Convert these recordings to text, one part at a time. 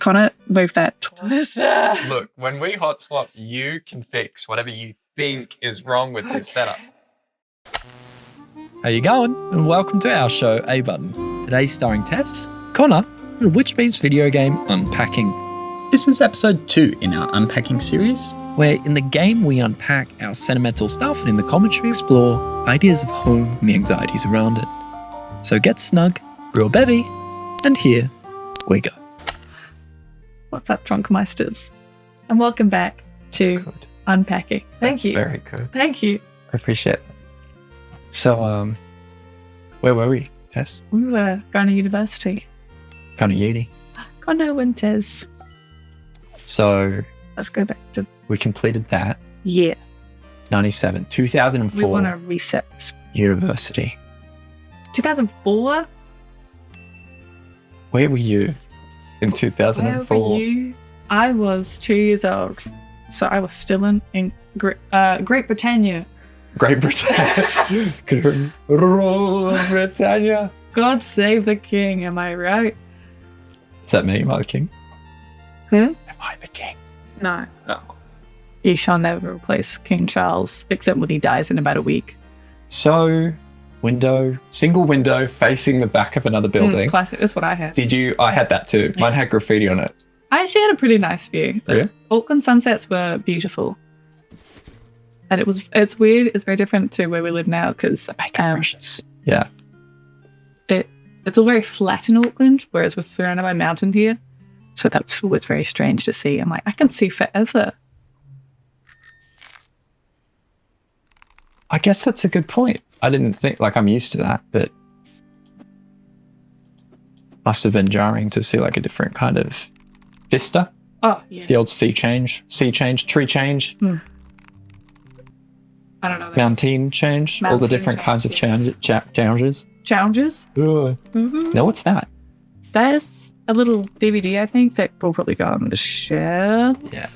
Connor, move that twist. Look, when we hot swap, you can fix whatever you think is wrong with this setup. How you going? And welcome to our show, A Button. Today starring Tess, Connor, and 𝑖𝒏𝒊𝒔𝒆𝒔 video game Unpacking. This is episode 2 in our Unpacking series, where in the game we unpack our sentimental stuff and in the commentary explore ideas of home and the anxieties around it. So get snug, brew a bevy, and here we go. What's up, Drunkmeisters? And welcome back to Unpacking. Thank you. Very good. Thank you. I appreciate that. So, where were we, Tess? We were going to university. Going to uni. Connor and Tess. So, Let's go back to we completed that. year. 97, 2004. We want to reset this. University. 2004? Where were you in 2004? Where were you? I was 2 years old. So I was still in Great Britannia. Great Britannia. Britannia. God save the king, am I right? Is that me? Am I the king? Who? Am I the king? No. You shall never replace King Charles, except when he dies in about a week. So, single window facing the back of another building. Classic, that's what I had. Did you? I had that too. Mine had graffiti on it. I actually had a pretty nice view. Yeah? Auckland sunsets were beautiful. And it's weird, it's very different to where we live now because Precious. Yeah. it's all very flat in Auckland, whereas we're surrounded by mountain here. So that was very strange to see. I'm like, I can see forever. I guess that's a good point. I didn't think, I'm used to that, but must have been jarring to see a different kind of vista. Oh, yeah. The old sea change, tree change. I don't know. Mountain change, all the different kinds of challenges. Challenges? No, what's that? There's a little DVD, I think, that will probably go on the shelf. Yeah.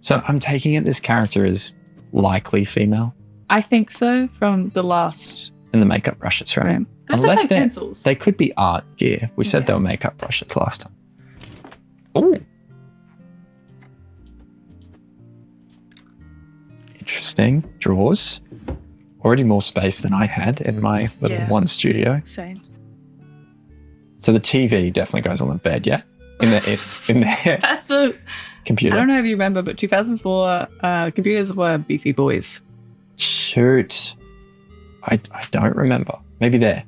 So I'm taking it this character is likely female. I think so, from the last. And the makeup brushes, right? Unless they're pencils. They could be art gear. We said they were makeup brushes last time. Oh. Interesting. Drawers. Already more space than I had in my little one studio. Same. So the TV definitely goes on the bed, yeah? In there. That's a computer. I don't know if you remember, but 2004 computers were beefy boys. Shoot. I don't remember. Maybe there.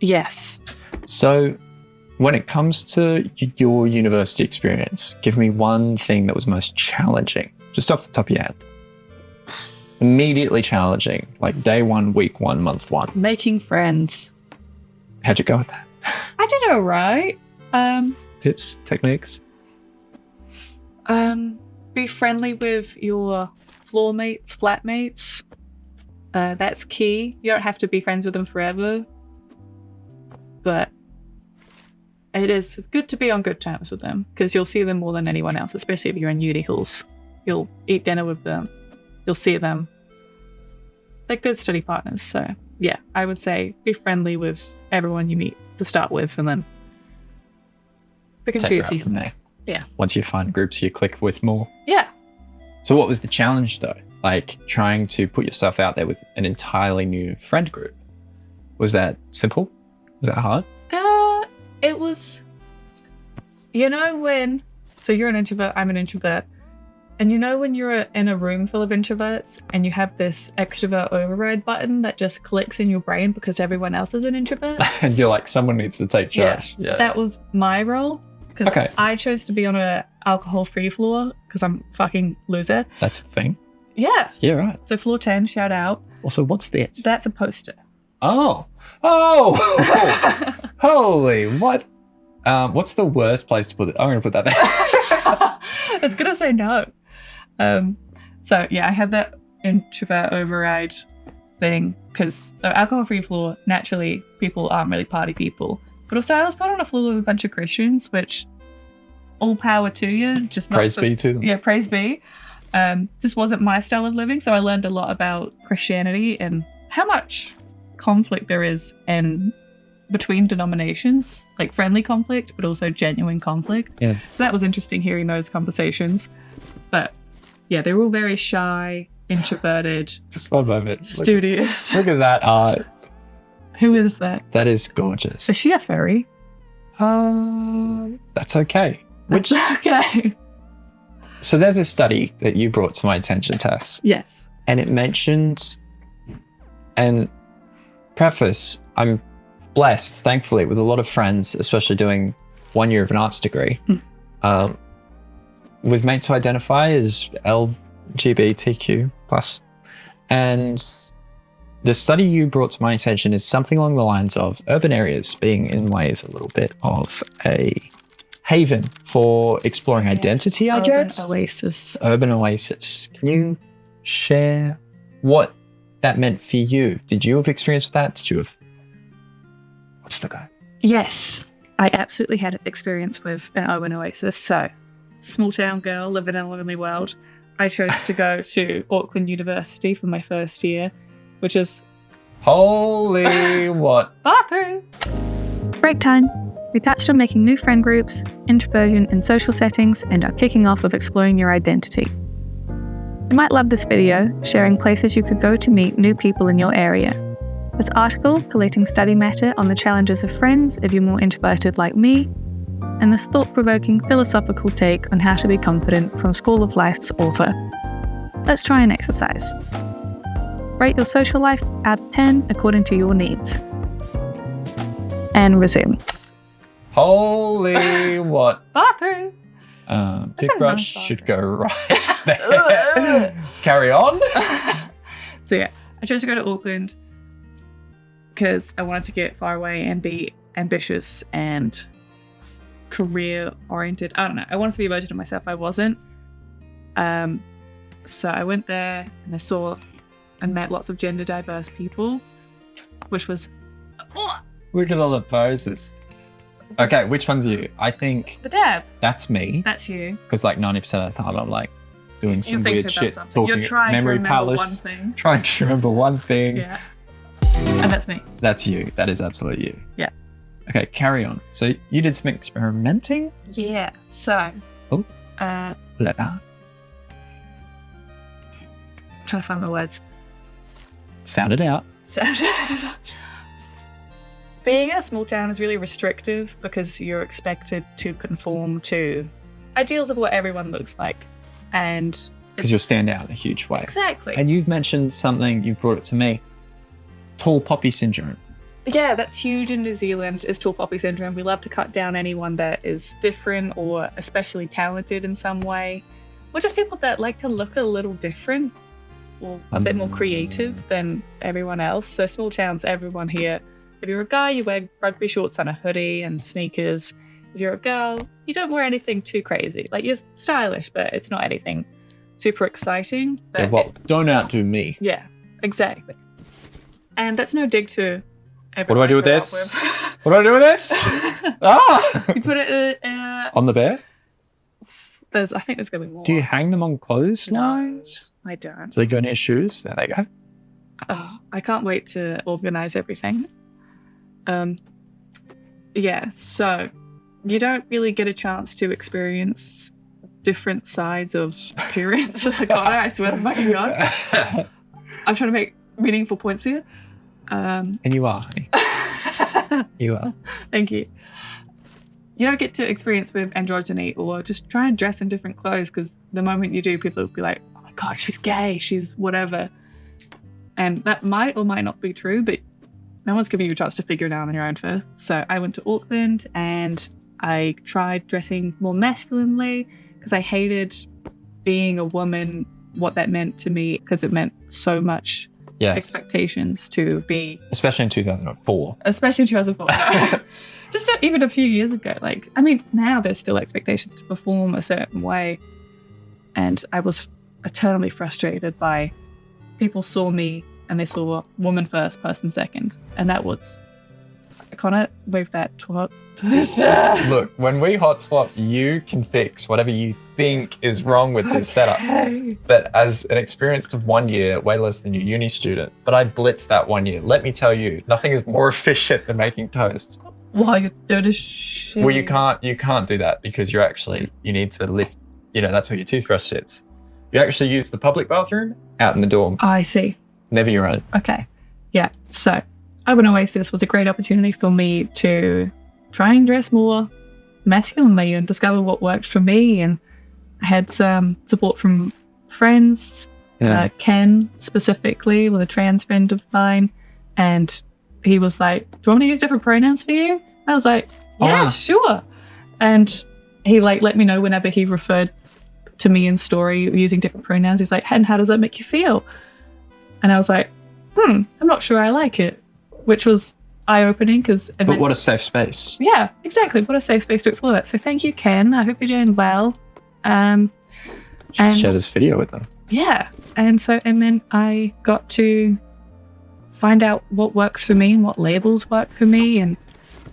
Yes. So when it comes to your university experience, give me one thing that was most challenging, just off the top of your head. Immediately challenging, like day one, week one, month one. Making friends. How'd you go with that? I did all right. Tips, techniques? Be friendly with your floor mates, flatmates. That's key. You don't have to be friends with them forever. But it is good to be on good terms with them because you'll see them more than anyone else, especially if you're in uni halls. You'll eat dinner with them. You'll see them. They're good study partners. So yeah, I would say be friendly with everyone you meet to start with and then pick and choose. From there. Yeah. Once you find groups you click with more. Yeah. So what was the challenge though? Trying to put yourself out there with an entirely new friend group. Was that simple? Was that hard? It was, so you're an introvert, I'm an introvert. And when you're in a room full of introverts and you have this extrovert override button that just clicks in your brain because everyone else is an introvert. And you're like, someone needs to take charge. Yeah. That was my role. Because I chose to be on an alcohol-free floor because I'm fucking loser. That's a thing? Yeah. Yeah, right. So floor 10, shout out. Also, what's this? That's a poster. Oh. Holy, what? What's the worst place to put it? I'm going to put that there. It's going to say no. So yeah, I had that introvert override thing because alcohol-free floor, naturally people aren't really party people. But also I was put on a floor with a bunch of Christians, which all power to you. Just praise be to them. Yeah, praise be. This wasn't my style of living, so I learned a lot about Christianity and how much conflict there is in between denominations, like friendly conflict, but also genuine conflict. Yeah. So that was interesting hearing those conversations. But yeah, they were all very shy, introverted, Just one moment. studious. Look at that art. Who is that? That is gorgeous. Is she a fairy? That's okay. Which Okay. So there's a study that you brought to my attention, Tess, Yes. and it mentioned, and preface, I'm blessed, thankfully, with a lot of friends, especially doing 1 year of an arts degree, with mates who identify as LGBTQ+. And the study you brought to my attention is something along the lines of urban areas being in ways a little bit of a haven for exploring identity, I guess. Oasis. Urban oasis. Can you share what that meant for you? Did you have experience with that? Did you have... What's the guy? Yes, I absolutely had experience with an urban oasis. So, small town girl living in a lonely world. I chose to go to Auckland University for my first year, which is Holy what? bathroom. Break time. We touched on making new friend groups, introversion in social settings, and are kicking off with exploring your identity. You might love this video, sharing places you could go to meet new people in your area. This article, collating study matter on the challenges of friends if you're more introverted like me, and this thought-provoking philosophical take on how to be confident from School of Life's author. Let's try an exercise. Rate your social life out of 10 according to your needs. And resume. Holy what? Bathroom. Toothbrush nice should go right there. Carry on. So yeah, I chose to go to Auckland because I wanted to get far away and be ambitious and career oriented. I don't know. I wanted to be a version of myself. I wasn't. So I went there and I saw and met lots of gender diverse people, which was Look at all the poses. Okay, which one's you? I think the dab. that's me. That's you. Because like 90% of the time I'm like doing some You're thinking weird about shit, something. talking You're trying memory to remember palace, one thing. trying to remember one thing. Yeah. And that's me. That's you. That is absolutely you. Yeah. Okay, carry on. So you did some experimenting? Yeah. So. Oh. I'm Blah. trying to find my words. Sound it out. So. Being in a small town is really restrictive because you're expected to conform to ideals of what everyone looks like. And Because you'll stand out in a huge way. exactly. And you've mentioned something, you brought it to me. Tall poppy syndrome. Yeah, that's huge in New Zealand, is tall poppy syndrome. We love to cut down anyone that is different or especially talented in some way. Or just people that like to look a little different or a bit more creative than everyone else. So small towns, everyone here. If you're a guy, you wear rugby shorts and a hoodie and sneakers. If you're a girl, you don't wear anything too crazy. Like, you're stylish, but it's not anything super exciting. But Yeah, well, don't outdo me. yeah, exactly. And that's no dig to What do everyone I do with grew up this? with. What do I do with this? Ah! You put it On the bear? I think there's gonna be more. Do you hang them on clotheslines? I don't. So they go near shoes? There they go. Oh, I can't wait to organize everything. Yeah, so you don't really get a chance to experience different sides of appearance. Connor, I swear to fucking God. I'm trying to make meaningful points here. And you are, honey. You are. Thank you. You don't get to experience with androgyny or just try and dress in different clothes, because the moment you do, people will be like, oh my God, she's gay, she's whatever. And that might or might not be true, but no one's giving you a chance to figure it out on your own first. So I went to Auckland and I tried dressing more masculinely because I hated being a woman, what that meant to me, because it meant so much Yes. expectations to be, Especially in 2004. especially in 2004. Just even a few years ago. Like, I mean, now there's still expectations to perform a certain way. And I was eternally frustrated by people saw me and they saw woman first, person second. And that was Connor, move that to Look, when we hot swap, you can fix whatever you think is wrong with this setup. But as an experienced of 1 year, way less than your uni student, but I blitzed that 1 year. Let me tell you, nothing is more efficient than making toast. While you're doing a shit. Well, you can't do that because you need to lift, that's where your toothbrush sits. You actually use the public bathroom out in the dorm. Oh, I see. Never your own. Okay. Yeah. So, Urban Oasis was a great opportunity for me to try and dress more masculinely and discover what worked for me. And I had some support from friends, Ken specifically, with a trans friend of mine. And he was like, do you want me to use different pronouns for you? I was like, yeah, sure. And he let me know whenever he referred to me in story using different pronouns. He's like, and how does that make you feel? And I was like, I'm not sure I like it, which was eye-opening But what a safe space. Yeah, exactly. What a safe space to explore that. So thank you, Ken. I hope you're doing well. And share this video with them. Yeah. And then I got to find out what works for me and what labels work for me. And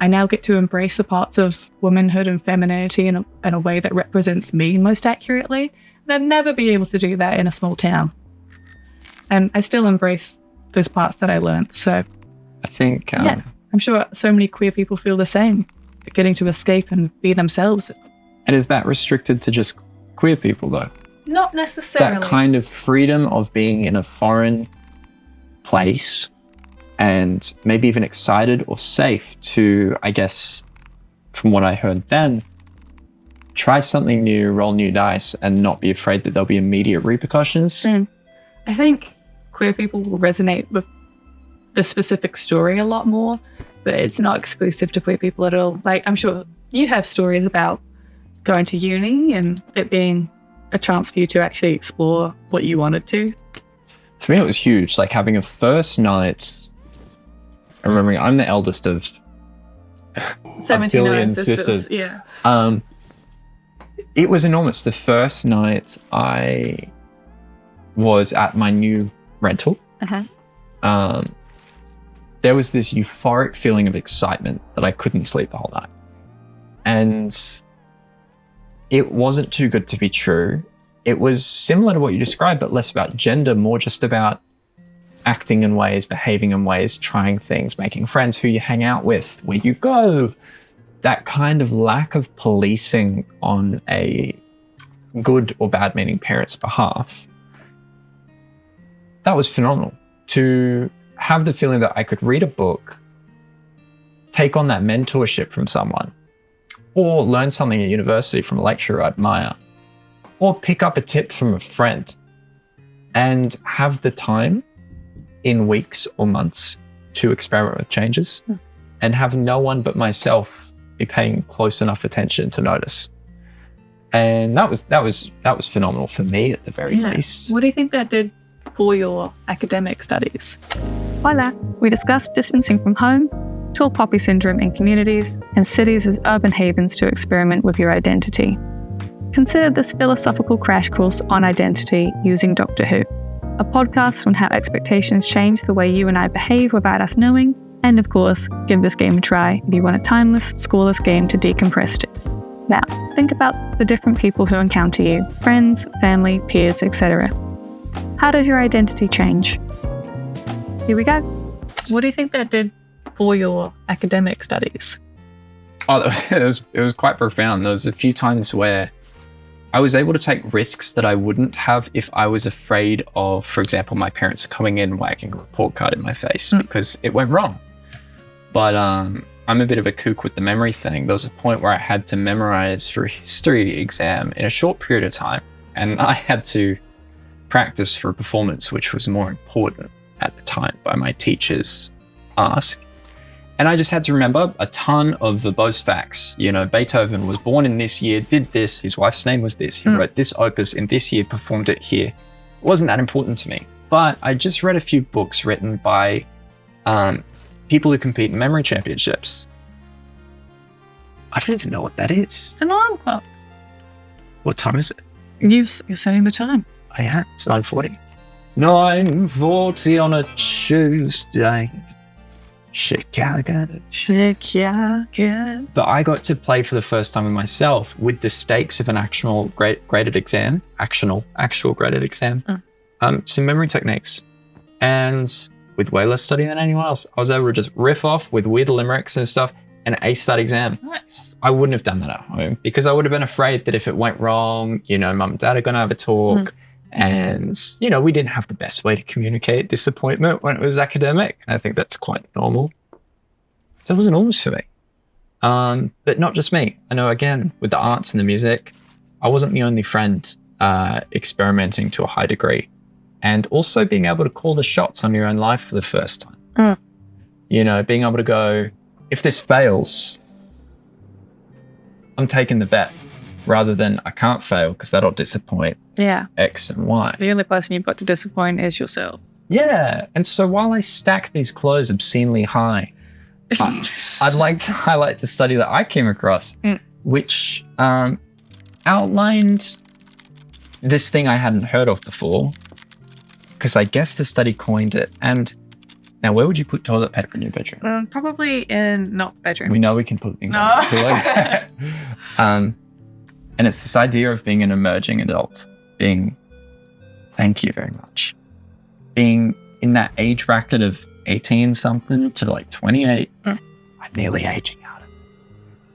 I now get to embrace the parts of womanhood and femininity in a way that represents me most accurately. And I'd never be able to do that in a small town. And I still embrace those parts that I learned. So I think... I'm sure so many queer people feel the same, getting to escape and be themselves. And is that restricted to just queer people, though? Not necessarily. That kind of freedom of being in a foreign place and maybe even excited or safe to, I guess, from what I heard then, try something new, roll new dice, and not be afraid that there'll be immediate repercussions. I think queer people will resonate with the specific story a lot more, but it's not exclusive to queer people at all. I'm sure you have stories about going to uni and it being a chance for you to actually explore what you wanted to. For me, it was huge. Having a first night, I remember I'm the eldest of 79 sisters. Yeah. It was enormous. The first night I was at my new rental. There was this euphoric feeling of excitement that I couldn't sleep the whole night. And it wasn't too good to be true. It was similar to what you described, but less about gender, more just about acting in ways, behaving in ways, trying things, making friends, who you hang out with, where you go. That kind of lack of policing on a good or bad meaning parent's behalf. That was phenomenal. To have the feeling that I could read a book, take on that mentorship from someone, or learn something at university from a lecturer I admire, or pick up a tip from a friend, and have the time in weeks or months to experiment with changes and have no one but myself be paying close enough attention to notice. And that was phenomenal for me at the very least. What do you think that did for your academic studies? Voila! We discussed distancing from home, tall poppy syndrome in communities, and cities as urban havens to experiment with your identity. Consider this philosophical crash course on identity using Doctor Who, a podcast on how expectations change the way you and I behave without us knowing, and of course, give this game a try if you want a timeless, scoreless game to decompress to. Now, think about the different people who encounter you, friends, family, peers, etc. How does your identity change? Here we go. What do you think that did for your academic studies? Oh, it was quite profound. There was a few times where I was able to take risks that I wouldn't have if I was afraid of, for example, my parents coming in wagging a report card in my face because it went wrong. But I'm a bit of a kook with the memory thing. There was a point where I had to memorize for a history exam in a short period of time, and I had to practice for a performance which was more important at the time by my teacher's ask. And I just had to remember a ton of verbose facts. Beethoven was born in this year, did this, his wife's name was this, he wrote this opus in this year, performed it here. It wasn't that important to me. But I just read a few books written by people who compete in memory championships. I don't even know what that is. An alarm clock. What time is it? You're setting the time. I am. It's 9:40. 9:40 on a Tuesday. Chicago. Chicago. But I got to play for the first time with myself with the stakes of an actual graded exam, actual graded exam, some memory techniques. And with way less study than anyone else, I was able to just riff off with weird limericks and stuff and ace that exam. Nice. I wouldn't have done that at home because I would have been afraid that if it went wrong, you know, mum and dad are going to have a talk. And, you know, we didn't have the best way to communicate disappointment when it was academic. I think that's quite normal. So it wasn't always for me. But not just me. I know, again, with the arts and the music, I wasn't the only friend experimenting to a high degree. And also being able to call the shots on your own life for the first time. You know, being able to go, if this fails, I'm taking the bet. Rather than I can't fail because that'll disappoint X and Y. The only person you've got to disappoint is yourself. Yeah. And so while I stack these clothes obscenely high, I'd like to highlight the study that I came across, which outlined this thing I hadn't heard of before, because I guess the study coined it. And now, where would you put toilet paper in your bedroom? Probably in not bedroom. We know we can put things on the pillow. And it's this idea of being an emerging adult, thank you very much, being in that age bracket of 18-something to like 28. I'm nearly aging out.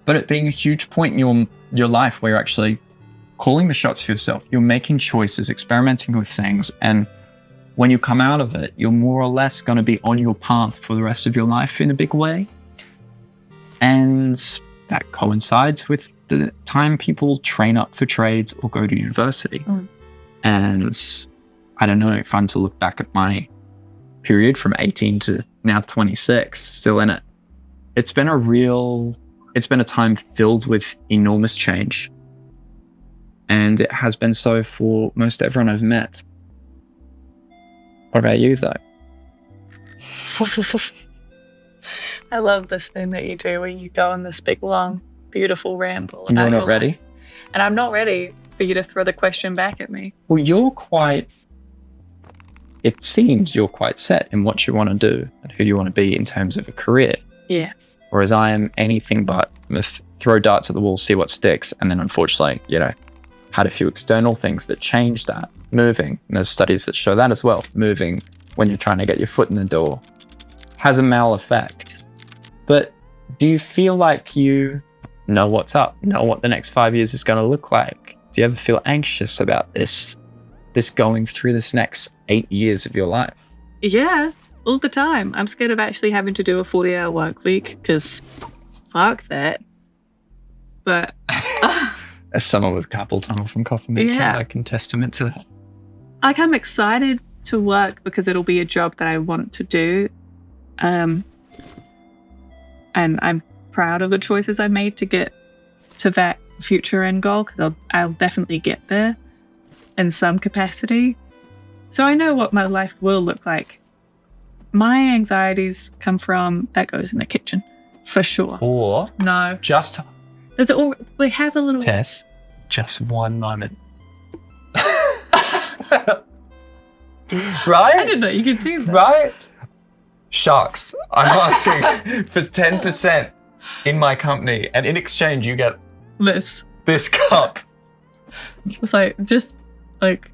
But it being a huge point in your life where you're actually calling the shots for yourself. You're making choices, experimenting with things. And when you come out of it, you're more or less going to be on your path for the rest of your life in a big way. And that coincides with the time people train up for trades or go to university. And I don't know, fun to look back at my period from 18 to now 26, still in it. It's been a time filled with enormous change. And it has been so for most everyone I've met. What about you, though? I love this thing that you do where you go on this big, long, beautiful ramble. And you're about not ready? life. And I'm not ready for you to throw the question back at me. Well, it seems you're quite set in what you want to do and who you want to be in terms of a career. Yeah. Whereas I am anything but throw darts at the wall, see what sticks. And then unfortunately, you know, had a few external things that change that. Moving, and there's studies that show that as well. Moving when you're trying to get your foot in the door has a mal effect. But do you feel like you know what's up, know what the next 5 years is going to look like? Do you ever feel anxious about this going through this next 8 years of your life? Yeah, all the time. I'm scared of actually having to do a 40-hour work week because fuck that. But as someone with carpal tunnel from coffee making, I can testament to that. Like, I'm excited to work because it'll be a job that I want to do. And I'm proud of the choices I made to get to that future end goal because I'll definitely get there in some capacity. So I know what my life will look like. My anxieties come from that goes in the kitchen, for sure. Or no, just there's all we have a little Tess, just one moment. Right? I didn't know you could do that. Right? Sharks. I'm asking for 10% in my company, and in exchange, you get this cup. It's like, just like,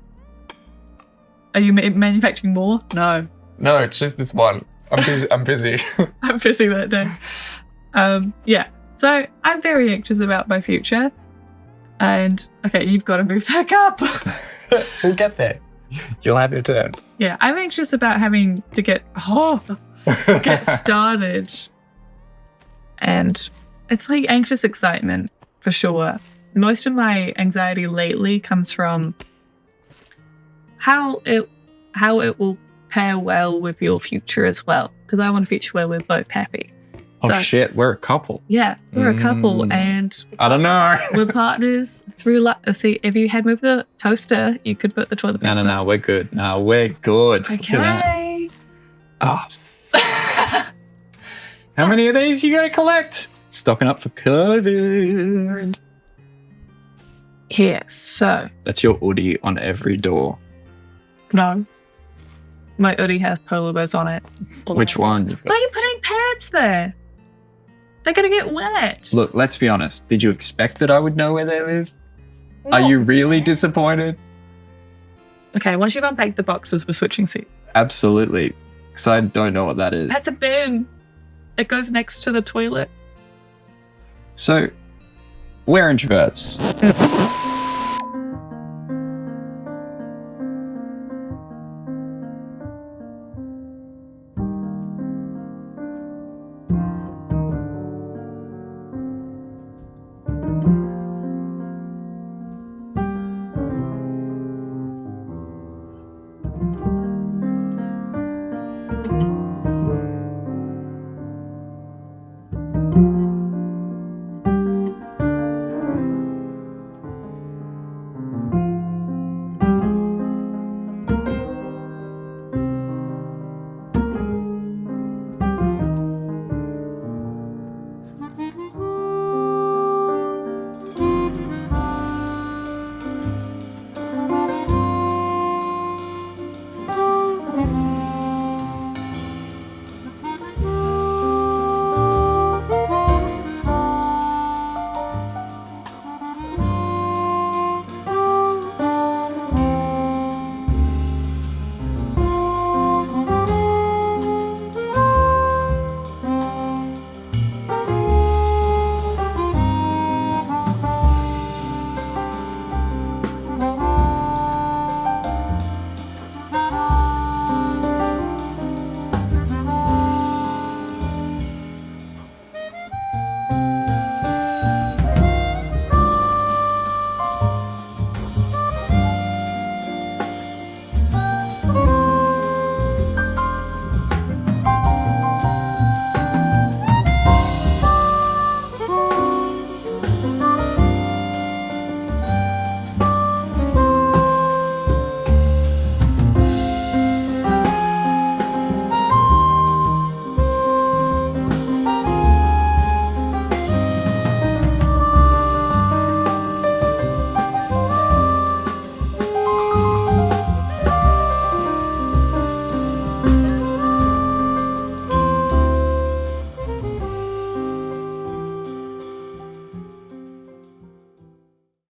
are you manufacturing more? No, it's just this one. I'm busy. I'm busy that day. Yeah. So I'm very anxious about my future, and okay, you've got to move that cup. We'll get there. You'll have your turn. Yeah, I'm anxious about having to get started. And it's like anxious excitement, for sure. Most of my anxiety lately comes from how it will pair well with your future as well. Because I want a future where we're both happy. Oh shit, we're a couple. Yeah, we're a couple, and I don't know. We're partners through life. See, if you had moved the toaster, you could put the toilet paper. No, we're good. No, we're good. Okay. Oh. How many of these you gonna collect? Stocking up for COVID. Yeah, so that's your hoodie on every door. No. My hoodie has polar bears on it. Which one? You've Why got? are you putting pads there? They're gonna get wet. Look, let's be honest. Did you expect that I would know where they live? Are No. you really disappointed? Okay, once you've unpacked the boxes, we're switching seats. Absolutely. Because I don't know what that is. That's a bin. It goes next to the toilet. So, we're introverts.